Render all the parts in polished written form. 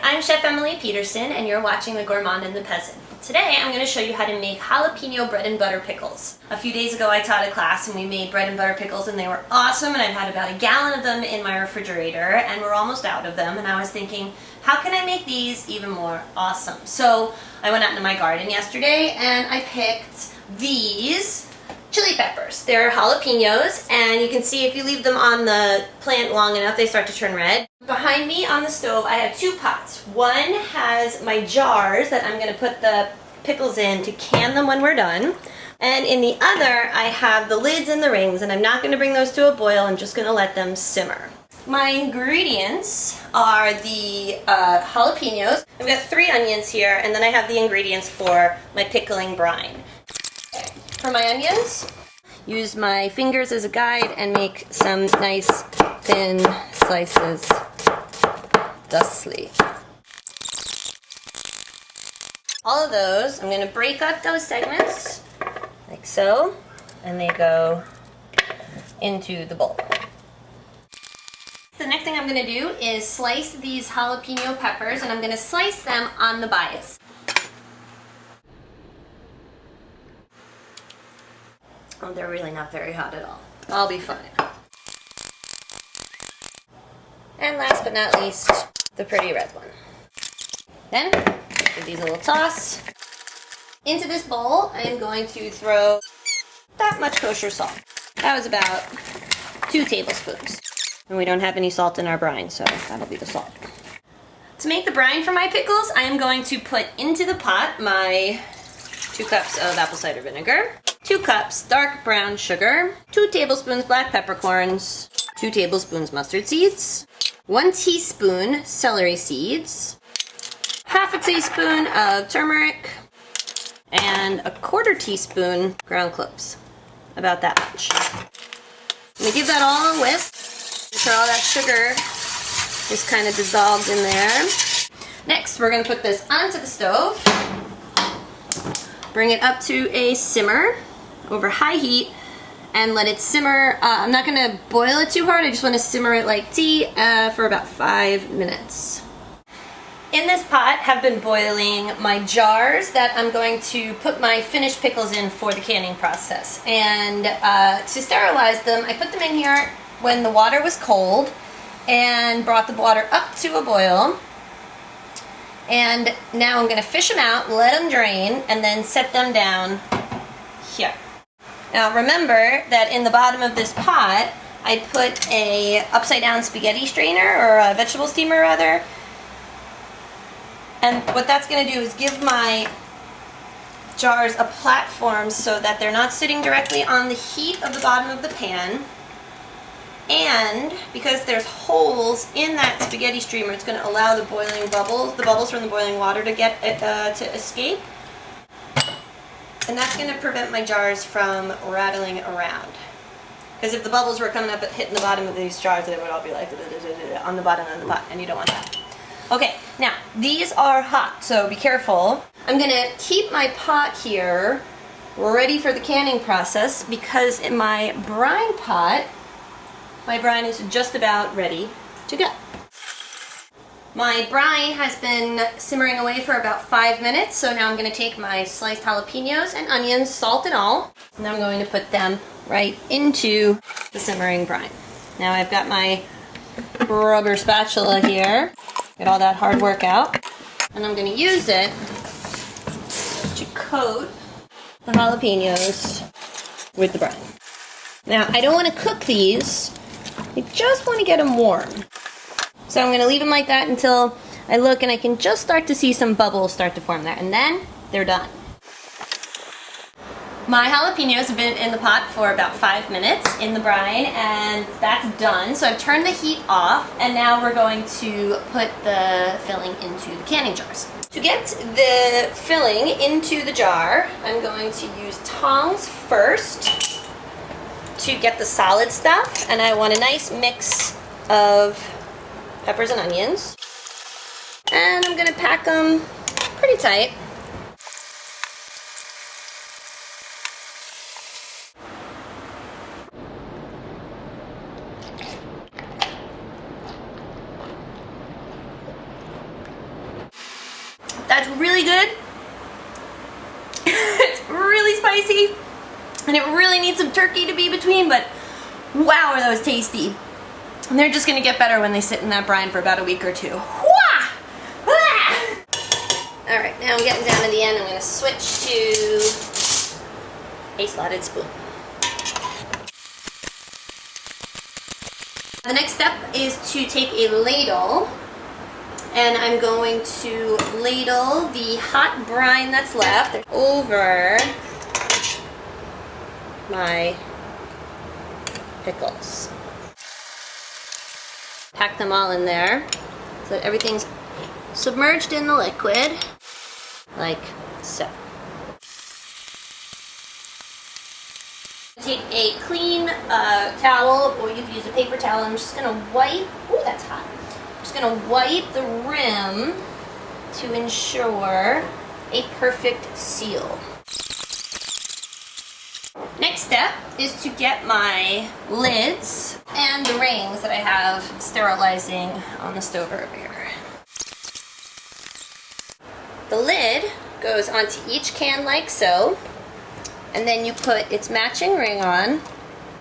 I'm Chef Emily Peterson, and you're watching The Gourmand and the Peasant. Today I'm going to show you how to make jalapeno bread and butter pickles. A few days ago I taught a class and we made bread and butter pickles and they were awesome, and I've had about a gallon of them in my refrigerator and we're almost out of them, and I was thinking, how can I make these even more awesome? So I went out into my garden yesterday and I picked these chili peppers. They're jalapenos, and you can see if you leave them on the plant long enough they start to turn red. Behind me on the stove I have two pots. One has my jars that I'm going to put the pickles in to can them when we're done. And in the other I have the lids and the rings, and I'm not going to bring those to a boil, I'm just going to let them simmer. My ingredients are the jalapenos. I've got 3 onions here, and then I have the ingredients for my pickling brine. For my onions, use my fingers as a guide and make some nice thin slices thusly. All of those, I'm going to break up those segments like so, and they go into the bowl. The next thing I'm going to do is slice these jalapeno peppers, and I'm going to slice them on the bias. Oh, they're really not very hot at all. I'll be fine. And last but not least, the pretty red one. Then, give these a little toss. Into this bowl, I am going to throw that much kosher salt. That was about 2 tablespoons. And we don't have any salt in our brine, so that'll be the salt. To make the brine for my pickles, I am going to put into the pot my 2 cups of apple cider vinegar, 2 cups dark brown sugar, 2 tablespoons black peppercorns, 2 tablespoons mustard seeds, 1 teaspoon celery seeds, half a teaspoon of turmeric, and a 1/4 teaspoon ground cloves. About that much. I'm going to give that all a whisk. Make sure all that sugar is kind of dissolved in there. Next, we're going to put this onto the stove. Bring it up to a simmer over high heat and let it simmer. I'm not going to boil it too hard, I just want to simmer it like tea for about 5 minutes. In this pot have been boiling my jars that I'm going to put my finished pickles in for the canning process. And to sterilize them, I put them in here when the water was cold and brought the water up to a boil. And now I'm going to fish them out, let them drain, and then set them down here. Now remember that in the bottom of this pot, I put a upside down spaghetti strainer, or a vegetable steamer rather. And what that's going to do is give my jars a platform so that they're not sitting directly on the heat of the bottom of the pan. And because there's holes in that spaghetti streamer, it's going to allow the bubbles from the boiling water to get to escape. And that's going to prevent my jars from rattling around. Because if the bubbles were coming up and hitting the bottom of these jars, they would all be like on the bottom of the pot, and you don't want that. Okay, now these are hot, so be careful. I'm going to keep my pot here ready for the canning process because in my brine pot, my brine is just about ready to go. My brine has been simmering away for about 5 minutes, so now I'm going to take my sliced jalapenos and onions, salt and all, and I'm going to put them right into the simmering brine. Now I've got my rubber spatula here, get all that hard work out, and I'm going to use it to coat the jalapenos with the brine. Now I don't want to cook these, I just want to get them warm. So I'm going to leave them like that until I look and I can just start to see some bubbles start to form there, and then they're done. My jalapenos have been in the pot for about 5 minutes in the brine, and that's done. So I've turned the heat off, and now we're going to put the filling into the canning jars. To get the filling into the jar, I'm going to use tongs first to get the solid stuff, and I want a nice mix of peppers and onions. And I'm going to pack them pretty tight. That's really good. It's really spicy, and it really needs some turkey to be between, but wow, are those tasty. And they're just gonna get better when they sit in that brine for about a week or two. Wah! Ah! All right, now I'm getting down to the end. I'm gonna switch to a slotted spoon. The next step is to take a ladle, and I'm going to ladle the hot brine that's left over my pickles. Pack them all in there so that everything's submerged in the liquid, like so. Take a clean towel, or you can use a paper towel. I'm just gonna wipe, ooh, that's hot. I'm just gonna wipe the rim to ensure a perfect seal. Next step is to get my lids and the rings that I have sterilizing on the stove over here. The lid goes onto each can like so, and then you put its matching ring on.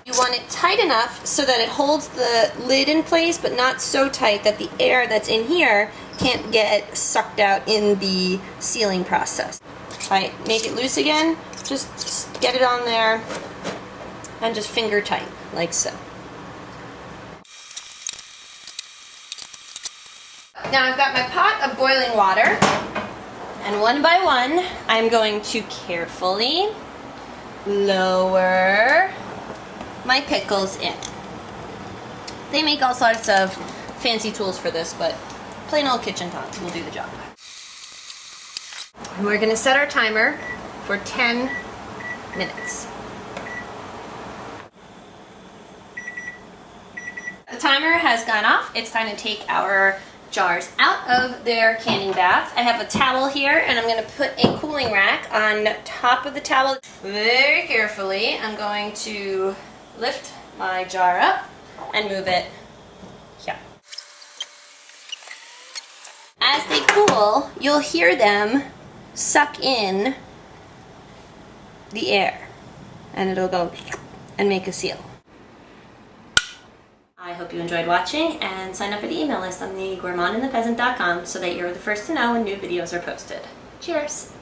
You want it tight enough so that it holds the lid in place, but not so tight that the air that's in here can't get sucked out in the sealing process. If I make it loose again, just get it on there and just finger tight, like so. Now I've got my pot of boiling water, and one by one, I'm going to carefully lower my pickles in. They make all sorts of fancy tools for this, but plain old kitchen tongs will do the job. And we're gonna set our timer for 10 minutes. The timer has gone off. It's time to take our jars out of their canning bath. I have a towel here, and I'm going to put a cooling rack on top of the towel. Very carefully, I'm going to lift my jar up and move it here. As they cool, you'll hear them suck in the air, and it'll go and make a seal. I hope you enjoyed watching, and sign up for the email list on the gourmandandthepeasant.com so that you're the first to know when new videos are posted. Cheers!